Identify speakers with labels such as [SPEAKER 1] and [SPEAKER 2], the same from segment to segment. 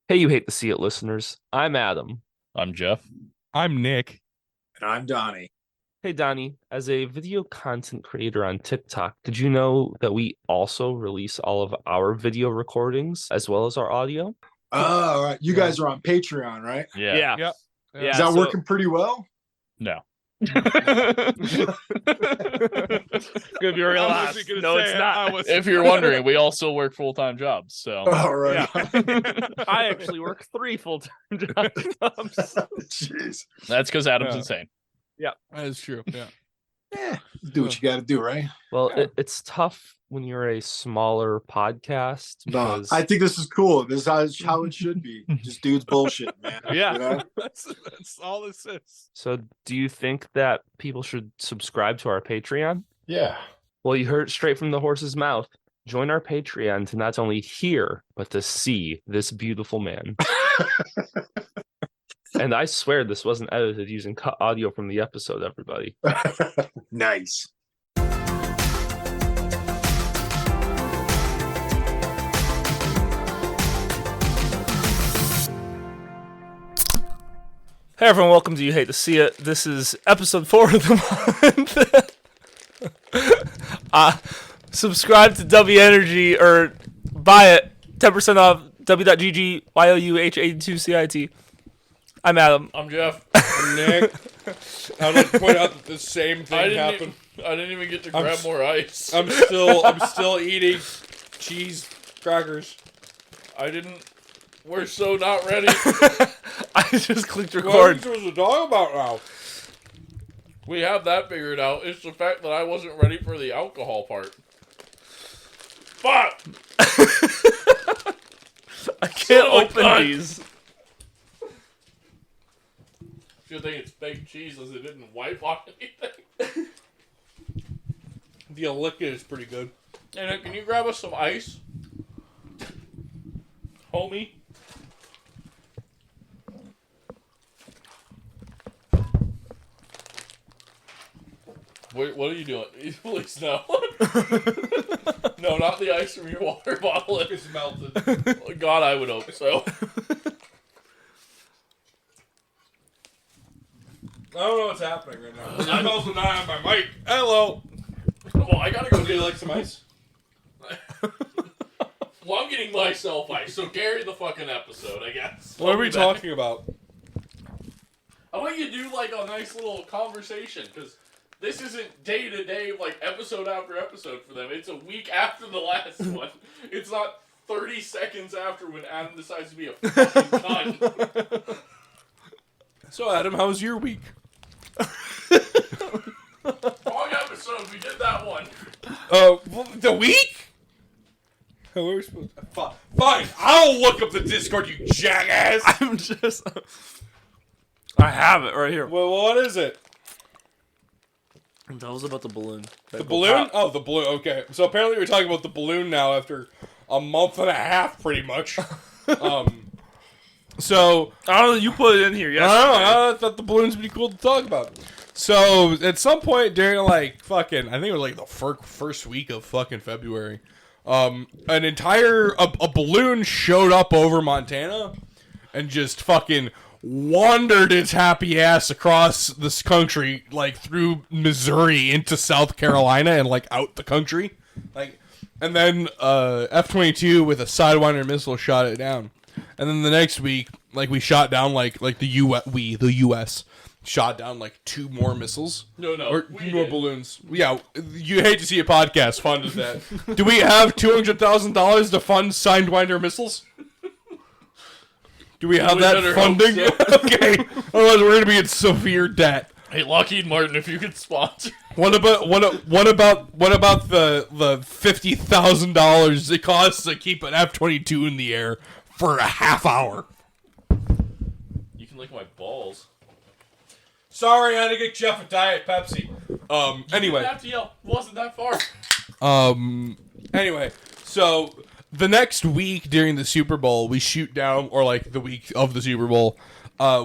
[SPEAKER 1] Hey, you hate to see it, listeners. I'm Adam.
[SPEAKER 2] I'm Jeff.
[SPEAKER 3] I'm Nick.
[SPEAKER 4] And I'm Donnie.
[SPEAKER 1] Hey, Donnie, as a video content creator on TikTok, did you know that we also release all of our video recordings as well as our audio?
[SPEAKER 4] Oh, all right. You guys are on Patreon, right?
[SPEAKER 2] Yeah.
[SPEAKER 3] Yep.
[SPEAKER 4] Is that working pretty well?
[SPEAKER 2] No.
[SPEAKER 1] Gonna be real honest. No, it's not.
[SPEAKER 2] If you're wondering, we also work full-time jobs. So
[SPEAKER 4] All right.
[SPEAKER 1] I actually work 3 full-time jobs.
[SPEAKER 4] Jeez.
[SPEAKER 2] that's because Adam's insane.
[SPEAKER 3] That is true. Yeah.
[SPEAKER 4] Yeah. Do what you got to do, right?
[SPEAKER 1] Well, it's tough when you're a smaller podcast
[SPEAKER 4] No,
[SPEAKER 1] because
[SPEAKER 4] I think this is cool. This is how it should be. Just dudes bullshit, man.
[SPEAKER 3] Yeah.
[SPEAKER 4] You know?
[SPEAKER 3] That's all this is.
[SPEAKER 1] So do you think that people should subscribe to our Patreon?
[SPEAKER 4] Yeah.
[SPEAKER 1] Well, you heard it straight from the horse's mouth. Join our Patreon to not only hear, but to see this beautiful man. And I swear this wasn't edited using cut audio from the episode, everybody.
[SPEAKER 4] Nice.
[SPEAKER 1] Hey everyone, welcome to You Hate to See It. This is episode 4 of the month. Subscribe to W Energy or buy it. 10% off w.gg YOUH82CIT. I'm Adam.
[SPEAKER 2] I'm Jeff.
[SPEAKER 3] I'm Nick. I'd like to point out that the same thing happened.
[SPEAKER 2] I didn't even get to grab more ice.
[SPEAKER 3] I'm still eating cheese crackers.
[SPEAKER 2] We're so not ready.
[SPEAKER 1] I just clicked
[SPEAKER 3] What are
[SPEAKER 1] record.
[SPEAKER 3] we supposed to talk about now?
[SPEAKER 2] We have that figured out. It's the fact that I wasn't ready for the alcohol part. Fuck!
[SPEAKER 1] I can't
[SPEAKER 2] Son of a
[SPEAKER 1] open
[SPEAKER 2] gun.
[SPEAKER 1] these.
[SPEAKER 2] Good thing it's fake cheese as it didn't wipe on anything.
[SPEAKER 3] The liquid is pretty good.
[SPEAKER 2] And can you grab us some ice? Homie? What are you doing? Please no. No, not the ice from your water bottle.
[SPEAKER 3] It's melted.
[SPEAKER 2] God, I would hope so.
[SPEAKER 3] I don't know what's happening right now. I'm also not on my mic. Hello.
[SPEAKER 2] Well, I gotta go
[SPEAKER 3] Do you
[SPEAKER 2] get
[SPEAKER 3] like some ice?
[SPEAKER 2] Well, I'm getting myself ice, so carry the fucking episode, I guess.
[SPEAKER 3] What are we talking about?
[SPEAKER 2] I want you to do like a nice little conversation, because this isn't day to day, like episode after episode for them. It's a week after the last one. It's not 30 seconds after when Adam decides to be a fucking cunt.
[SPEAKER 3] So, Adam, how was your week?
[SPEAKER 2] Wrong episode, we did that one.
[SPEAKER 3] The week? How are we supposed to... Fine, I'll look up the Discord, you jackass!
[SPEAKER 1] I'm just... I have it right here.
[SPEAKER 3] Well, what is it?
[SPEAKER 1] Tell us about the balloon.
[SPEAKER 3] The balloon? Oh, the balloon, okay. So apparently we're talking about the balloon now after a month and a half, pretty much. So...
[SPEAKER 1] I don't know, you put it in here yesterday.
[SPEAKER 3] I thought the balloon's pretty cool to talk about. So, at some point during, like, fucking... I think it was, like, the first week of fucking February. An entire... A balloon showed up over Montana and just fucking wandered its happy ass across this country, like, through Missouri into South Carolina and, like, out the country. Like, and then, F-22 with a Sidewinder missile shot it down. And then the next week, like, we shot down, like the U.S., shot down, like, 2 more missiles.
[SPEAKER 2] No,
[SPEAKER 3] Or
[SPEAKER 2] we
[SPEAKER 3] 2 more
[SPEAKER 2] did.
[SPEAKER 3] balloons. Yeah, You Hate to See a Podcast funded that. Do we have $200,000 to fund Sidewinder missiles? Do we have
[SPEAKER 2] We
[SPEAKER 3] that
[SPEAKER 2] better
[SPEAKER 3] funding?
[SPEAKER 2] hope so.
[SPEAKER 3] Okay. Otherwise, we're gonna be in severe debt.
[SPEAKER 2] Hey, Lockheed Martin, if you could sponsor.
[SPEAKER 3] What about the $50,000 it costs to keep an F-22 in the air for a half hour?
[SPEAKER 2] You can lick my balls.
[SPEAKER 3] Sorry, I had to get Jeff a Diet Pepsi.
[SPEAKER 2] You
[SPEAKER 3] Anyway.
[SPEAKER 2] didn't have to yell. It wasn't that far.
[SPEAKER 3] Anyway, so the next week during the Super Bowl, we shoot down, or like the week of the Super Bowl,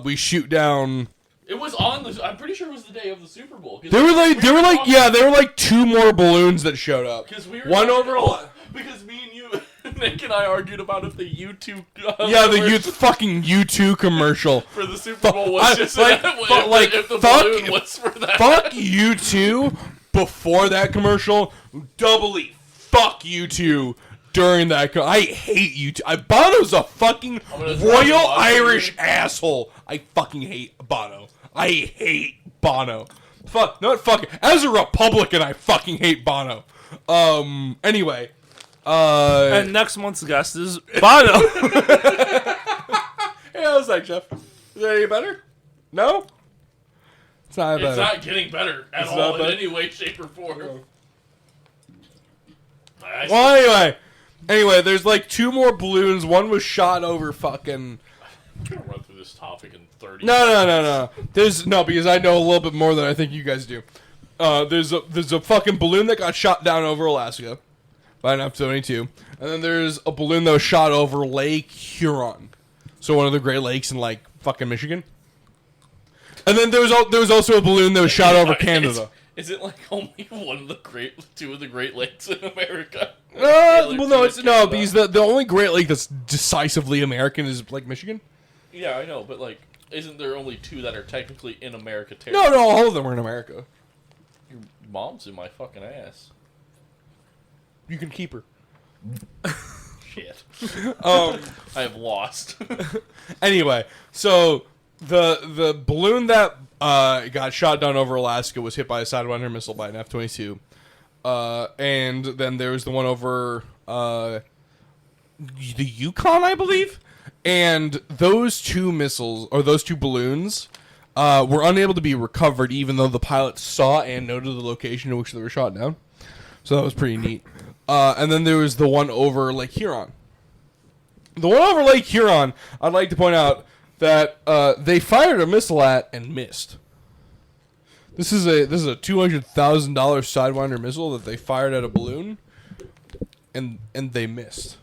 [SPEAKER 3] we shoot down.
[SPEAKER 2] It was on the. I'm pretty sure it was the day of the Super Bowl.
[SPEAKER 3] There were like 2 more balloons that showed up.
[SPEAKER 2] Because we were
[SPEAKER 3] One
[SPEAKER 2] talking
[SPEAKER 3] over.
[SPEAKER 2] because me and you Nick and I argued about if the U2
[SPEAKER 3] Yeah, the fucking U2 commercial.
[SPEAKER 2] for the Super Bowl was just if the balloon was for that.
[SPEAKER 3] Fuck U2 before that commercial. Doubly fuck U2 during that. I hate U2. Bono's a fucking Royal Irish asshole. I fucking hate Bono. I hate Bono. Fuck, not fucking. As a Republican, I fucking hate Bono. Anyway.
[SPEAKER 1] And next month's guest is Bono.
[SPEAKER 3] Hey, how's that, Jeff? Is that any better? No? It's not better.
[SPEAKER 2] It's not getting better at all in any way, shape, or form.
[SPEAKER 3] Well, anyway, there's like 2 more balloons. One was shot over fucking.
[SPEAKER 2] I'm gonna run through this topic in 30
[SPEAKER 3] No. There's no, because I know a little bit more than I think you guys do. There's a fucking balloon that got shot down over Alaska by an F-22, and then there's a balloon that was shot over Lake Huron, so one of the Great Lakes in like fucking Michigan. And then there was also a balloon that was shot over Canada.
[SPEAKER 2] Is it like only two of the Great Lakes in America?
[SPEAKER 3] Well, no, because the only Great Lake that's decisively American is like Michigan.
[SPEAKER 2] Yeah, I know, but like, isn't there only 2 that are technically in America?
[SPEAKER 3] No, all of them are in America.
[SPEAKER 2] Your mom's in my fucking ass.
[SPEAKER 3] You can keep her.
[SPEAKER 2] Shit. I have lost.
[SPEAKER 3] Anyway, so the balloon that got shot down over Alaska was hit by a Sidewinder missile by an F-22. And then there was the one over the Yukon, I believe. And those 2 missiles, or those 2 balloons, were unable to be recovered, even though the pilots saw and noted the location in which they were shot down. So that was pretty neat. And then there was the one over Lake Huron. The one over Lake Huron, I'd like to point out that they fired a missile at and missed. This is a $200,000 Sidewinder missile that they fired at a balloon, and they missed.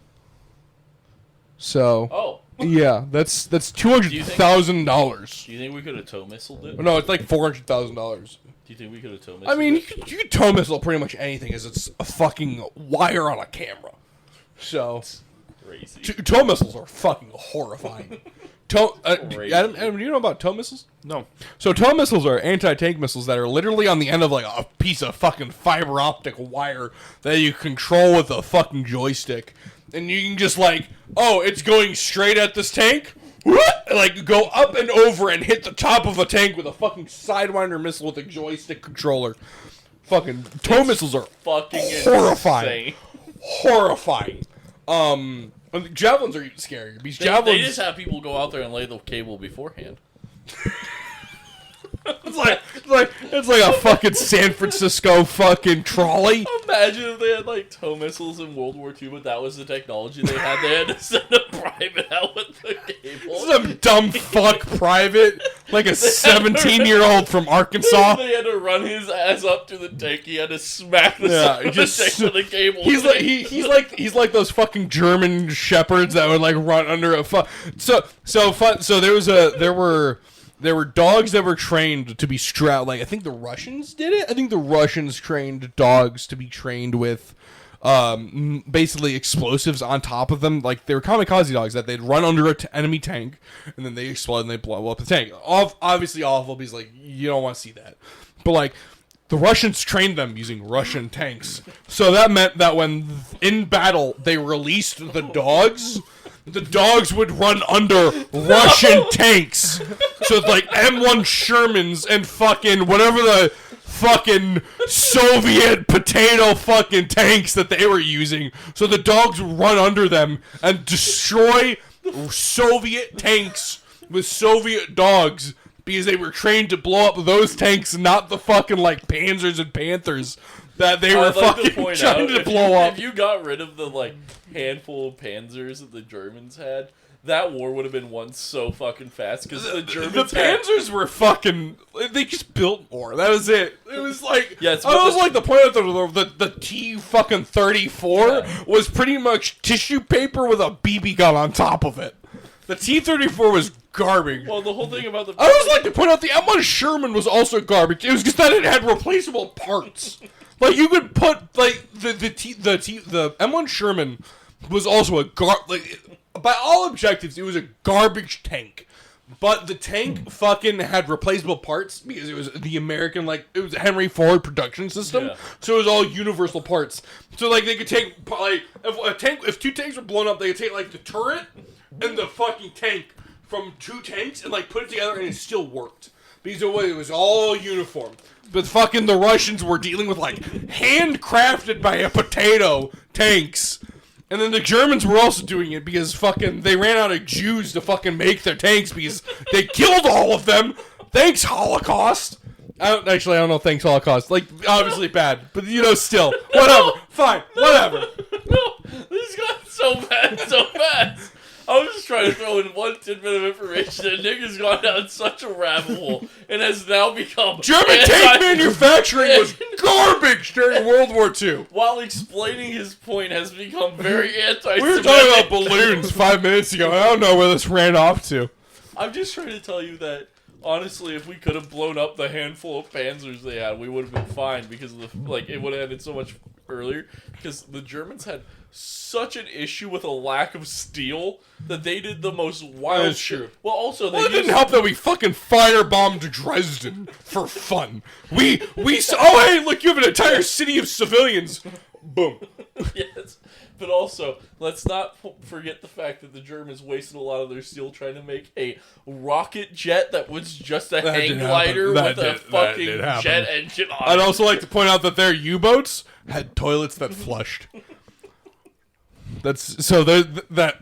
[SPEAKER 3] So, yeah, that's $200,000.
[SPEAKER 2] Do you think we could have tow missiled it?
[SPEAKER 3] No, it's like $400,000.
[SPEAKER 2] Do you think we could have tow missiled
[SPEAKER 3] I mean,
[SPEAKER 2] it?
[SPEAKER 3] you could tow missile pretty much anything, as it's a fucking wire on a camera. So,
[SPEAKER 2] Crazy.
[SPEAKER 3] Tow missiles are fucking horrifying. Adam, do you know about tow missiles?
[SPEAKER 1] No.
[SPEAKER 3] So tow missiles are anti-tank missiles that are literally on the end of like a piece of fucking fiber optic wire that you control with a fucking joystick. And you can just like, oh, it's going straight at this tank? Like, go up and over and hit the top of a tank with a fucking Sidewinder missile with a joystick controller. Fucking tow missiles are
[SPEAKER 2] fucking
[SPEAKER 3] horrifying.
[SPEAKER 2] insane.
[SPEAKER 3] Horrifying. Javelins are even scarier. Because javelins...
[SPEAKER 2] They just have people go out there and lay the cable beforehand.
[SPEAKER 3] It's like a fucking San Francisco fucking trolley.
[SPEAKER 2] Imagine if they had like tow missiles in World War II, but that was the technology they had. They had to send a private out with the cable.
[SPEAKER 3] Some dumb fuck private, like a 17-year-old from Arkansas.
[SPEAKER 2] They had to run his ass up to the tank. He had to smack the side of the tank with the cable.
[SPEAKER 3] He's like those fucking German shepherds that would like run under a there were dogs that were trained to be strapped. Like, I think the Russians did it. I think the Russians trained dogs to be trained with basically explosives on top of them. Like, they were kamikaze dogs that they'd run under an enemy tank, and then they explode and they blow up the tank. Obviously awful, because, like, you don't want to see that. But, like, the Russians trained them using Russian tanks. So that meant that when in battle they released the dogs would run under Russian tanks. So it's like M1 Shermans and fucking whatever the fucking Soviet potato fucking tanks that they were using. So the dogs would run under them and destroy Soviet tanks with Soviet dogs, because they were trained to blow up those tanks, not the fucking like Panzers and Panthers that they were fucking trying to blow up.
[SPEAKER 2] If you got rid of the like handful of Panzers that the Germans had, that war would have been won so fucking fast, because the Germans
[SPEAKER 3] Panzers were fucking... They just built more. That was it. It was like...
[SPEAKER 2] Yeah,
[SPEAKER 3] I was like the point of the T-34 was pretty much tissue paper with a BB gun on top of it. The T-34 was garbage.
[SPEAKER 2] Well, the whole thing about the...
[SPEAKER 3] I always like to point out the M1 Sherman was also garbage. It was just that it had replaceable parts. Like, you could put, like, the M1 Sherman was also by all objectives, it was a garbage tank. But the tank fucking had replaceable parts because it was the American, it was Henry Ford production system. Yeah. So it was all universal parts. So, they could take, if two tanks were blown up, they could take, the turret and the fucking tank from two tanks and, put it together and it still worked. Because it was all uniform. But fucking the Russians were dealing with, handcrafted by a potato tanks. And then the Germans were also doing it because fucking they ran out of Jews to fucking make their tanks because they killed all of them. Thanks, Holocaust. I don't know. Thanks, Holocaust. Obviously bad, but still, whatever. Fine, whatever.
[SPEAKER 2] No, this got so bad so fast. I was just trying to throw in one tidbit of information, and Nick has gone down such a rabbit hole and has now become
[SPEAKER 3] German tank manufacturing was garbage during World War II.
[SPEAKER 2] While explaining his point, has become very anti-Semitic.
[SPEAKER 3] We were talking about balloons 5 minutes ago. I don't know where this ran off to.
[SPEAKER 2] I'm just trying to tell you that, honestly, if we could have blown up the handful of Panzers they had, we would have been fine because of it would have ended so much earlier. Because the Germans had such an issue with a lack of steel that they did the most wild shit.
[SPEAKER 3] True.
[SPEAKER 2] Well, also,
[SPEAKER 3] it didn't help that we fucking firebombed Dresden for fun. Oh, hey, look, you have an entire city of civilians. Boom.
[SPEAKER 2] Yes. But also, let's not forget the fact that the Germans wasted a lot of their steel trying to make a rocket jet that was just a hang glider with a fucking jet engine on it.
[SPEAKER 3] I'd also like to point out that their U-boats had toilets that flushed. That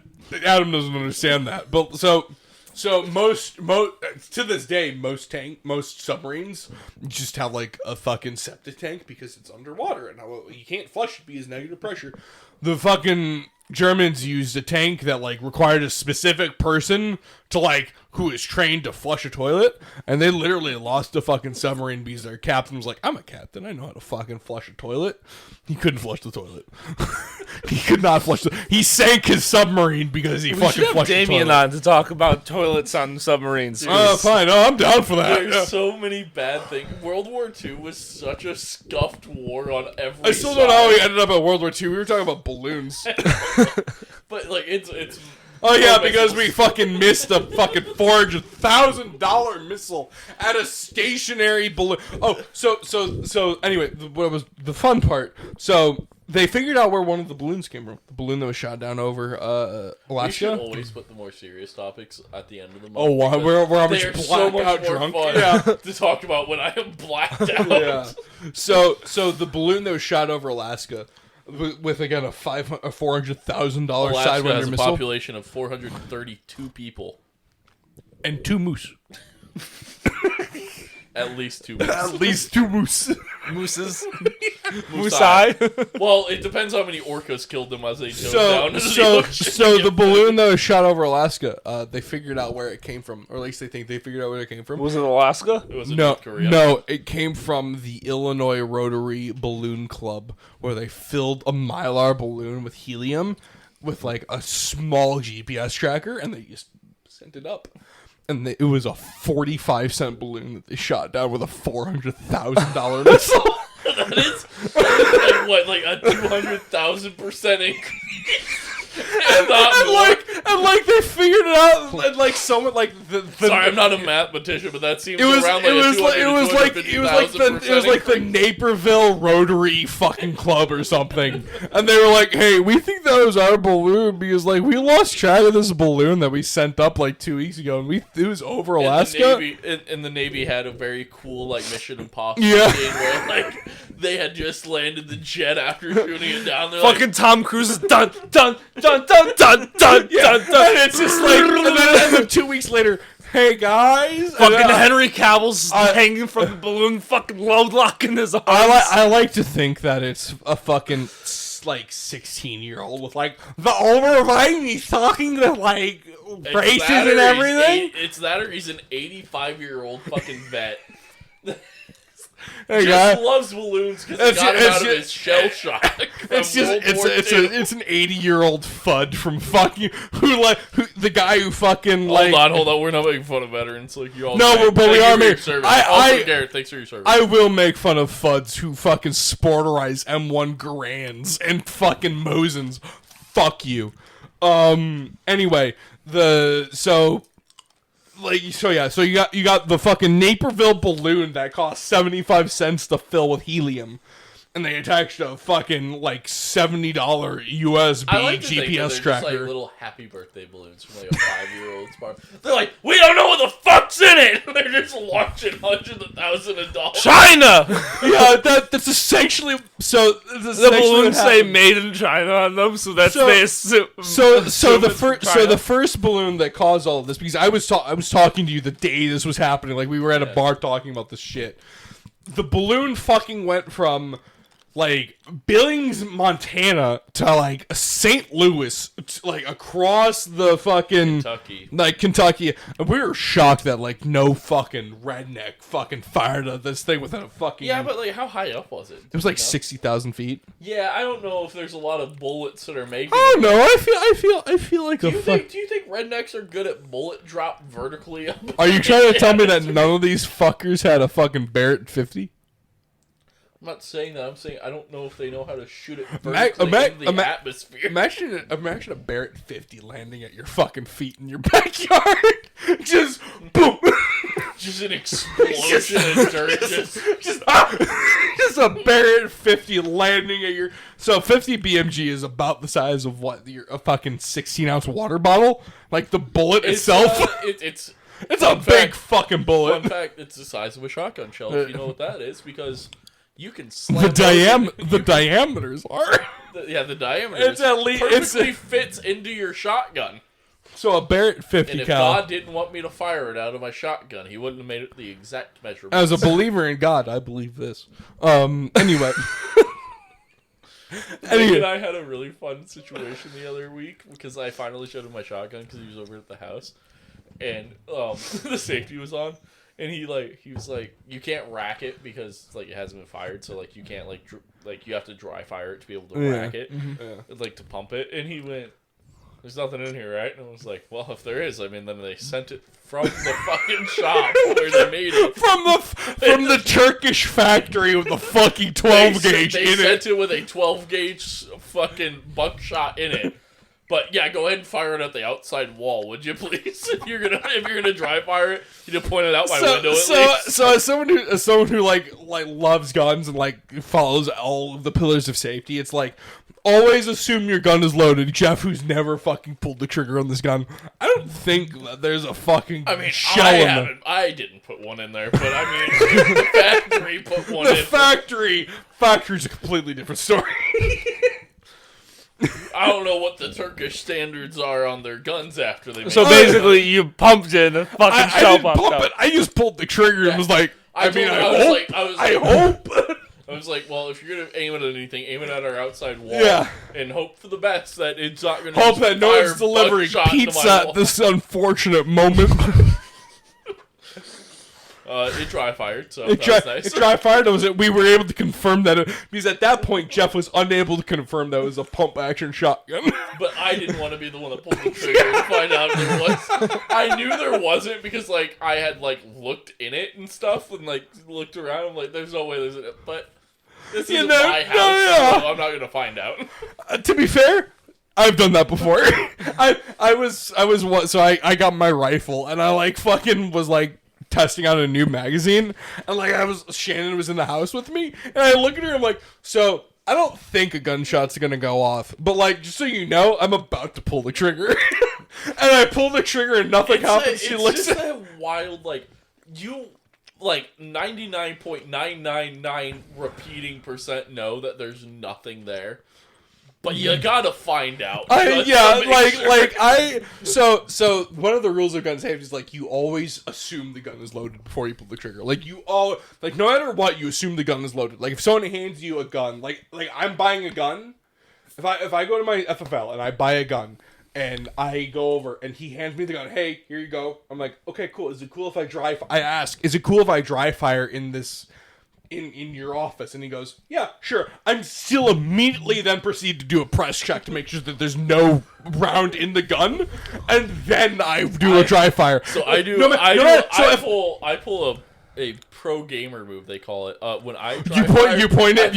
[SPEAKER 3] Adam doesn't understand that. But so most to this day, most submarines just have a fucking septic tank because it's underwater and you can't flush it because negative pressure. The fucking Germans used a tank that required a specific person to who is trained to flush a toilet, and they literally lost a fucking submarine because their captain was like, "I'm a captain, I know how to fucking flush a toilet." He couldn't flush the toilet. He could not flush he sank his submarine because he fucking flushed the toilet.
[SPEAKER 1] Damien on to talk about toilets on submarines.
[SPEAKER 3] Oh, fine. Oh, I'm down for that.
[SPEAKER 2] There's so many bad things. World War II was such a scuffed war on every
[SPEAKER 3] I still don't know how we ended up at World War II. We were talking about balloons.
[SPEAKER 2] But it's
[SPEAKER 3] Oh yeah, because we fucking missed a fucking $400,000 missile at a stationary balloon. Oh, so anyway, what was the fun part? So they figured out where one of the balloons came from. The balloon that was shot down over Alaska.
[SPEAKER 2] We should always put the more serious topics at the end of the month.
[SPEAKER 3] Oh, wow, where I'm just blackout
[SPEAKER 2] so
[SPEAKER 3] drunk.
[SPEAKER 2] Fun to talk about when I am blacked out.
[SPEAKER 3] Yeah. So the balloon that was shot over Alaska. With again a $400,000 Sidewinder
[SPEAKER 2] has a
[SPEAKER 3] missile,
[SPEAKER 2] population of 432 people,
[SPEAKER 3] and 2 moose.
[SPEAKER 2] At least 2 moose.
[SPEAKER 3] At least 2 moose.
[SPEAKER 1] Mooses.
[SPEAKER 2] Moosai. Well, it depends how many orcas killed them as they dove down into the ocean.
[SPEAKER 3] So the balloon that was shot over Alaska, they figured out where it came from, or at least they think they figured out where it came from.
[SPEAKER 1] Was it Alaska?
[SPEAKER 2] It was in North Korea.
[SPEAKER 3] No, it came from the Illinois Rotary Balloon Club, where they filled a Mylar balloon with helium with a small GPS tracker, and they just sent it up. And it was a 45-cent balloon that they shot down with a $400,000 missile.
[SPEAKER 2] That is a 200,000% increase.
[SPEAKER 3] and they figured it out, and someone
[SPEAKER 2] Sorry, I'm not a mathematician, but that seems
[SPEAKER 3] it was
[SPEAKER 2] around
[SPEAKER 3] the Naperville Rotary fucking club or something, and they were like, "Hey, we think that was our balloon because we lost track of this balloon that we sent up 2 weeks ago, and it was over Alaska."
[SPEAKER 2] And the Navy had a very cool Mission Impossible scene where they had just landed the jet after shooting it down. They're
[SPEAKER 1] fucking Tom Cruise is dun dun dun dun dun dun
[SPEAKER 3] yeah.
[SPEAKER 1] dun dun.
[SPEAKER 3] And it's just and then 2 weeks later, hey guys,
[SPEAKER 1] fucking Henry Cavill's hanging from the balloon, fucking load locking his arms.
[SPEAKER 3] I like to think that it's a fucking 16-year-old with the overvine. He's talking to braces and everything.
[SPEAKER 2] It's that, or he's an 85-year-old fucking vet.
[SPEAKER 3] Hey,
[SPEAKER 2] just loves balloons because he got him out of his shell shock. It's
[SPEAKER 3] an 80-year-old fud from fucking the guy who fucking
[SPEAKER 2] Hold on, we're not making fun of veterans you all.
[SPEAKER 3] No, but we are making.
[SPEAKER 2] Garrett, thanks for your service.
[SPEAKER 3] I will make fun of fuds who fucking sporterize M1 Grands and fucking Mosins fuck you. Anyway, so you got the fucking Naperville balloon that cost 75 cents to fill with helium. And they attached a fucking, like, $70 USB
[SPEAKER 2] I like to
[SPEAKER 3] GPS
[SPEAKER 2] think that they're
[SPEAKER 3] tracker.
[SPEAKER 2] just like little happy birthday balloons from like a 5-year-old's bar. They're like, we don't know what the fuck's in it. They're just launching hundreds of thousands of dollars.
[SPEAKER 1] China.
[SPEAKER 3] Yeah, that's essentially
[SPEAKER 1] The balloons say "Made in China" on them, so that's
[SPEAKER 3] So-
[SPEAKER 1] they assume.
[SPEAKER 3] the first balloon that caused all of this, because I was talking to you the day this was happening, like we were at a bar talking about this shit. The balloon fucking went from like Billings, Montana to like St. Louis, like across the fucking Kentucky, and we were shocked that like no fucking redneck fucking fired at this thing within a fucking.
[SPEAKER 2] Yeah, but like, how high up was it?
[SPEAKER 3] It was like 60,000 feet.
[SPEAKER 2] Yeah, I don't know if there's a lot of bullets that are making.
[SPEAKER 3] Oh no, I feel like
[SPEAKER 2] Do you think rednecks are good at bullet drop vertically up?
[SPEAKER 3] Are you trying to tell me that none of these fuckers had a fucking Barrett 50?
[SPEAKER 2] I'm not saying that. I'm saying I don't know if they know how to shoot it vertically into the atmosphere.
[SPEAKER 3] Imagine a Barrett 50 landing at your fucking feet in your backyard. Just boom.
[SPEAKER 2] Just an explosion of dirt.
[SPEAKER 3] Just a Barrett 50 landing at your. So 50 BMG is about the size of what a fucking 16-ounce water bottle. Like the bullet itself.
[SPEAKER 2] It's
[SPEAKER 3] a big fucking bullet.
[SPEAKER 2] Fun fact: it's the size of a shotgun shell. If you know what that is, because you can slam
[SPEAKER 3] the diameters are.
[SPEAKER 2] The diameter.
[SPEAKER 3] It's at least
[SPEAKER 2] perfectly fits into your shotgun.
[SPEAKER 3] So a Barrett 50
[SPEAKER 2] And if
[SPEAKER 3] cal.
[SPEAKER 2] God didn't want me to fire it out of my shotgun, He wouldn't have made it the exact measurement.
[SPEAKER 3] As a believer in God, I believe this. Anyway.
[SPEAKER 2] Nick and I had a really fun situation the other week because I finally showed him my shotgun because he was over at the house, and the safety was on, and he was like, you can't rack it because like it hasn't been fired, so like you can't like you have to dry fire it to be able to rack it, like to pump it, and he went, "There's nothing in here, right?" And I was like, "Well, if there is, I mean, then they sent it from the fucking shop where they made it
[SPEAKER 3] from the Turkish factory with the fucking 12 gauge
[SPEAKER 2] they
[SPEAKER 3] in it."
[SPEAKER 2] They sent it with a 12 gauge fucking buckshot in it. But yeah, go ahead and fire it at the outside wall, would you please? If you're gonna dry fire it, you need to point it out my window at least.
[SPEAKER 3] So as someone who like loves guns and like follows all of the pillars of safety, it's like always assume your gun is loaded. Jeff, who's never fucking pulled the trigger on this gun, I don't think that there's a fucking shell in there.
[SPEAKER 2] I didn't put one in there, but I mean the factory put one in.
[SPEAKER 3] The factory's a completely different story.
[SPEAKER 2] I don't know what the Turkish standards are on their guns after they.
[SPEAKER 1] So basically, you pumped in a fucking shell
[SPEAKER 3] popped out. I just pulled the trigger and was like, I hope.
[SPEAKER 2] I was like, well, if you're gonna aim at anything, aim it at our outside wall.
[SPEAKER 3] Yeah.
[SPEAKER 2] And hope for the best that it's not gonna.
[SPEAKER 3] Hope that no one's delivering pizza at this unfortunate moment.
[SPEAKER 2] It dry fired, so that was nice.
[SPEAKER 3] It dry fired. We were able to confirm that because at that point Jeff was unable to confirm that it was a pump action shotgun.
[SPEAKER 2] But I didn't want to be the one that pulled the trigger and find out there was. I knew there wasn't because like I had like looked in it and stuff and like looked around. I'm like, there's no way there's it. But this isn't my house, so I'm not gonna find out.
[SPEAKER 3] To be fair, I've done that before. I got my rifle and I like fucking was like testing out a new magazine, and like Shannon was in the house with me, and I look at her, I'm like, so I don't think a gunshot's gonna go off, but like just so you know, I'm about to pull the trigger, and I pull the trigger and nothing happens. She looks at
[SPEAKER 2] that wild like you. Like 99.999 repeating percent know that there's nothing there. But you gotta find out.
[SPEAKER 3] So one of the rules of gun safety is like you always assume the gun is loaded before you pull the trigger. Like no matter what, you assume the gun is loaded. Like if someone hands you a gun, like I'm buying a gun. If I go to my FFL and I buy a gun and I go over and he hands me the gun, hey, here you go. I'm like, okay, cool. Is it cool if I I ask, is it cool if I dry fire in this? In your office, and he goes, yeah, sure. I'm still immediately then proceed to do a press check to make sure that there's no round in the gun, and then I do a dry fire.
[SPEAKER 2] So I do. I pull a pro gamer move. They call it when I dry fire.
[SPEAKER 3] You point it at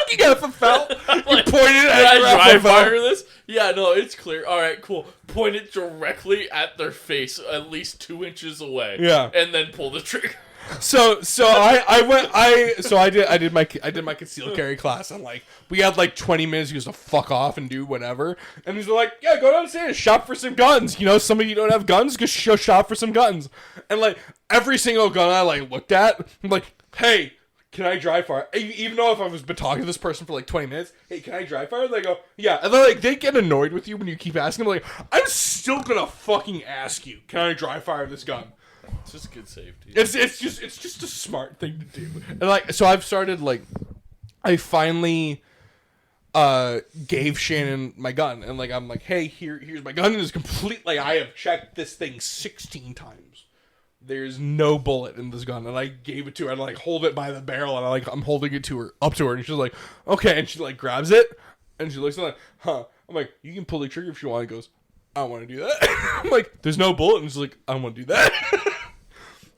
[SPEAKER 3] fucking FFL. You
[SPEAKER 2] Like,
[SPEAKER 3] pointed
[SPEAKER 2] did
[SPEAKER 3] at your
[SPEAKER 2] I dry
[SPEAKER 3] FFL.
[SPEAKER 2] fire this? Yeah, no, it's clear. All right, cool. Point it directly at their face, at least 2 inches away.
[SPEAKER 3] Yeah.
[SPEAKER 2] and then pull the trigger.
[SPEAKER 3] So I did my concealed carry class, and like we had like 20 minutes just to fuck off and do whatever. And he's like, yeah, go downstairs, shop for some guns. You know, some of you don't have guns, just shop for some guns. And like every single gun I like looked at, I'm like, hey, can I dry fire? Even though if I was been talking to this person for like 20 minutes, hey, can I dry fire? And they go, yeah. And then like they get annoyed with you when you keep asking them. Like, I'm still gonna fucking ask you, can I dry fire this gun?
[SPEAKER 2] It's just good safety.
[SPEAKER 3] It's just a smart thing to do. And like, so I've started like, I finally gave Shannon my gun, and like I'm like, hey, here's my gun, and it's complete. Like, I have checked this thing 16 times. There's no bullet in this gun, and I gave it to her. I like hold it by the barrel, and I'm holding it to her up to her, and she's like, okay, and she like grabs it, and she looks at it, huh? I'm like, you can pull the trigger if you want. And goes, I don't want to do that. I'm like, there's no bullet, and she's like, I don't want to do that.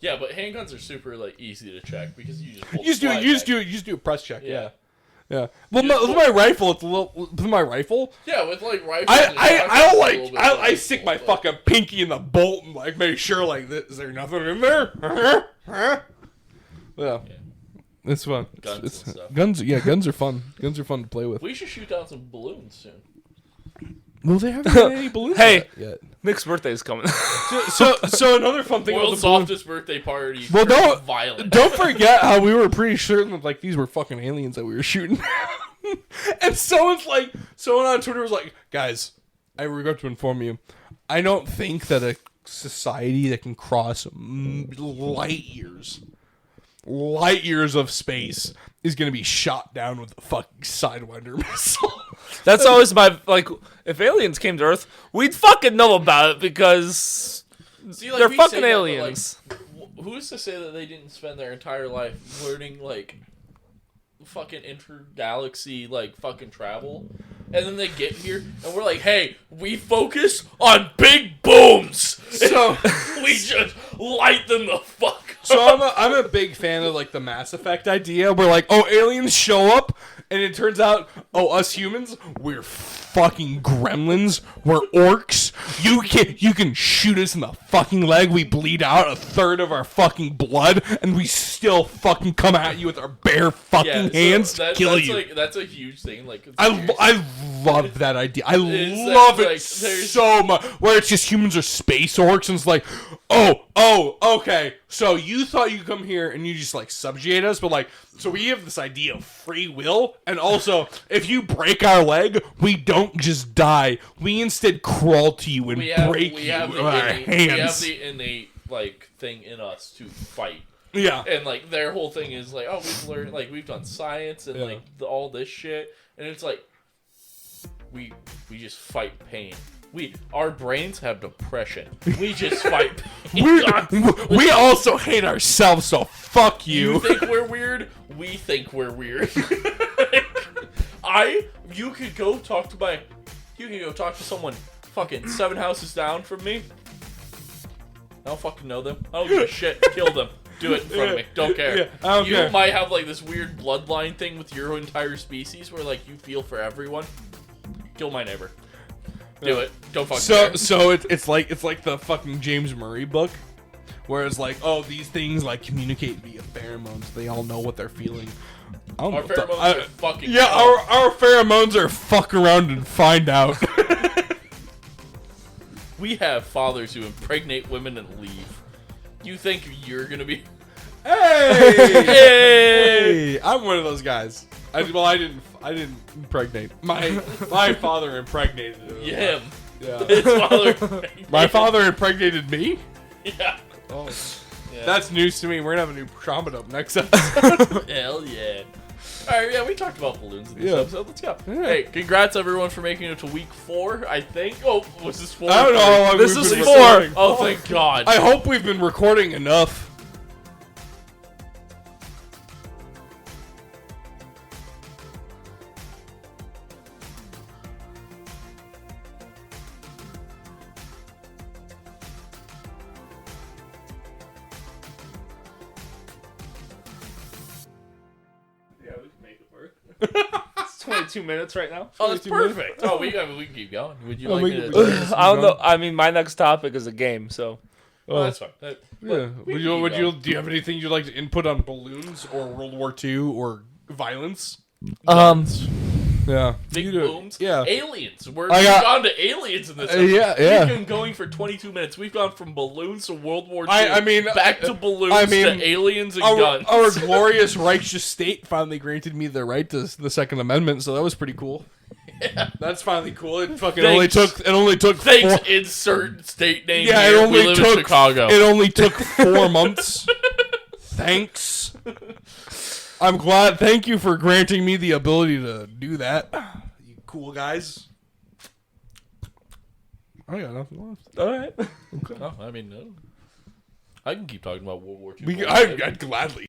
[SPEAKER 2] Yeah, but handguns are super like easy to check because you just pull
[SPEAKER 3] You just do a press check. Yeah. Well,
[SPEAKER 2] Just
[SPEAKER 3] with my rifle, it's a little. With my rifle,
[SPEAKER 2] Yeah, with like rifles.
[SPEAKER 3] I don't like. I stick my fucking pinky in the bolt and like make sure like, is there nothing in there? Yeah. It's fun.
[SPEAKER 2] Guns and stuff.
[SPEAKER 3] Guns. Yeah, guns are fun. Guns are fun to play with.
[SPEAKER 2] We should shoot down some balloons soon.
[SPEAKER 3] Well, they haven't had any balloons
[SPEAKER 1] Hey.
[SPEAKER 3] yet.
[SPEAKER 1] Nick's birthday is coming.
[SPEAKER 3] So another fun thing about
[SPEAKER 2] World's
[SPEAKER 3] the balloon.
[SPEAKER 2] softest birthday party.
[SPEAKER 3] Well, don't
[SPEAKER 2] violent.
[SPEAKER 3] Don't forget how we were pretty certain that like these were fucking aliens that we were shooting. And someone on Twitter was like, guys, I regret to inform you, I don't think that a society that can cross light years of space is going to be shot down with a fucking Sidewinder missile.
[SPEAKER 1] That's always my, like, if aliens came to Earth, we'd fucking know about it because
[SPEAKER 2] See, like,
[SPEAKER 1] they're
[SPEAKER 2] we
[SPEAKER 1] fucking
[SPEAKER 2] say that, but,
[SPEAKER 1] aliens.
[SPEAKER 2] like, who's to say that they didn't spend their entire life learning like fucking intergalaxy like fucking travel, and then they get here and we're like, hey, we focus on big booms,
[SPEAKER 3] So
[SPEAKER 2] we just light them the fuck up.
[SPEAKER 3] So I'm a big fan of like the Mass Effect idea where like, oh, aliens show up and it turns out, oh, us humans, we're fucking gremlins, we're orcs. You can shoot us in the fucking leg, we bleed out a third of our fucking blood, and we still fucking come at you with our bare fucking hands to kill you.
[SPEAKER 2] Like, that's a huge thing. Like,
[SPEAKER 3] I love that idea. I
[SPEAKER 2] It's
[SPEAKER 3] love
[SPEAKER 2] like,
[SPEAKER 3] it
[SPEAKER 2] there's-
[SPEAKER 3] so much. Where it's just humans are space orcs, and it's like, oh, okay. So you thought you could come here and you just like subjugate us, but like, so we have this idea of free will, and also if you break our leg, we don't just die. We instead crawl to you and break you with our hands.
[SPEAKER 2] We have the innate like thing in us to fight.
[SPEAKER 3] Yeah.
[SPEAKER 2] And like their whole thing is like, oh, we've learned, like we've done science and like all this shit, and it's like we just fight pain. Our brains have depression. We just fight pain.
[SPEAKER 3] We also hate ourselves, so fuck
[SPEAKER 2] You
[SPEAKER 3] you.
[SPEAKER 2] think we're weird? We think we're weird. You could go talk to someone fucking 7 houses down from me. I don't fucking know them. I don't give a shit. Kill them. Do it in front of me. Don't care.
[SPEAKER 3] Yeah, I don't
[SPEAKER 2] you
[SPEAKER 3] care.
[SPEAKER 2] might have like this weird bloodline thing with your entire species where like you feel for everyone. Kill my neighbor. Do it. Don't fucking care.
[SPEAKER 3] So it's like the fucking James Murray book, where it's like, oh, these things like communicate via pheromones. They all know what they're feeling.
[SPEAKER 2] Our pheromones are fucking
[SPEAKER 3] yeah, our pheromones are fuck around and find out.
[SPEAKER 2] We have fathers who impregnate women and leave. You think you're gonna be?
[SPEAKER 3] Hey!
[SPEAKER 2] Hey!
[SPEAKER 3] I'm one of those guys. I didn't impregnate. My father impregnated
[SPEAKER 2] Him.
[SPEAKER 3] Yeah.
[SPEAKER 2] His father.
[SPEAKER 3] My father impregnated me?
[SPEAKER 2] Yeah.
[SPEAKER 3] Oh.
[SPEAKER 2] Yeah.
[SPEAKER 3] That's news to me. We're gonna have a new trauma up next episode.
[SPEAKER 2] Hell yeah. Alright, yeah, we talked about balloons in this
[SPEAKER 3] Yeah.
[SPEAKER 2] episode. Let's go.
[SPEAKER 3] Yeah.
[SPEAKER 2] Hey, congrats everyone for making it to week 4, I think. Oh, was this 4?
[SPEAKER 3] I don't know how long
[SPEAKER 1] This
[SPEAKER 3] we've
[SPEAKER 1] is
[SPEAKER 3] been
[SPEAKER 1] 4.
[SPEAKER 3] recording.
[SPEAKER 2] Oh, thank God.
[SPEAKER 3] I hope we've been recording enough. Yeah, we can make it work.
[SPEAKER 1] 22 minutes right now.
[SPEAKER 2] Oh, that's
[SPEAKER 3] 22 minutes.
[SPEAKER 2] perfect. Oh, we can keep going. Would you
[SPEAKER 3] Oh,
[SPEAKER 2] like
[SPEAKER 3] we
[SPEAKER 2] me
[SPEAKER 3] can-
[SPEAKER 2] to?
[SPEAKER 1] I don't know. I mean, my next topic is a game, so.
[SPEAKER 2] Oh, that's fine.
[SPEAKER 3] Yeah.
[SPEAKER 2] we
[SPEAKER 3] Would
[SPEAKER 2] can
[SPEAKER 3] you?
[SPEAKER 2] keep going.
[SPEAKER 3] Do you have anything you'd like to input on balloons or World War II or violence? Yeah.
[SPEAKER 2] Big
[SPEAKER 3] You do it.
[SPEAKER 2] booms.
[SPEAKER 3] Yeah.
[SPEAKER 2] Aliens. We've
[SPEAKER 3] got-
[SPEAKER 2] gone to aliens in this.
[SPEAKER 3] yeah,
[SPEAKER 2] episode.
[SPEAKER 3] yeah.
[SPEAKER 2] We've been going for 22 minutes. We've gone from balloons to World War II.
[SPEAKER 3] I mean,
[SPEAKER 2] back to balloons
[SPEAKER 3] I mean,
[SPEAKER 2] to aliens and
[SPEAKER 3] Our,
[SPEAKER 2] guns.
[SPEAKER 3] our glorious righteous state finally granted me the right to the Second Amendment, so that was pretty cool. Yeah. That's finally cool. It fucking only
[SPEAKER 2] Thanks.
[SPEAKER 3] took
[SPEAKER 2] Thanks,
[SPEAKER 3] four,
[SPEAKER 2] insert state name.
[SPEAKER 3] yeah,
[SPEAKER 2] here.
[SPEAKER 3] it only
[SPEAKER 2] we live in
[SPEAKER 3] took
[SPEAKER 2] Chicago.
[SPEAKER 3] It only took 4 months. Thanks. I'm glad. Thank you for granting me the ability to do that. You cool guys. I got nothing left.
[SPEAKER 1] All right.
[SPEAKER 2] No, I mean, no. I can keep talking about World War II.
[SPEAKER 3] I'd gladly.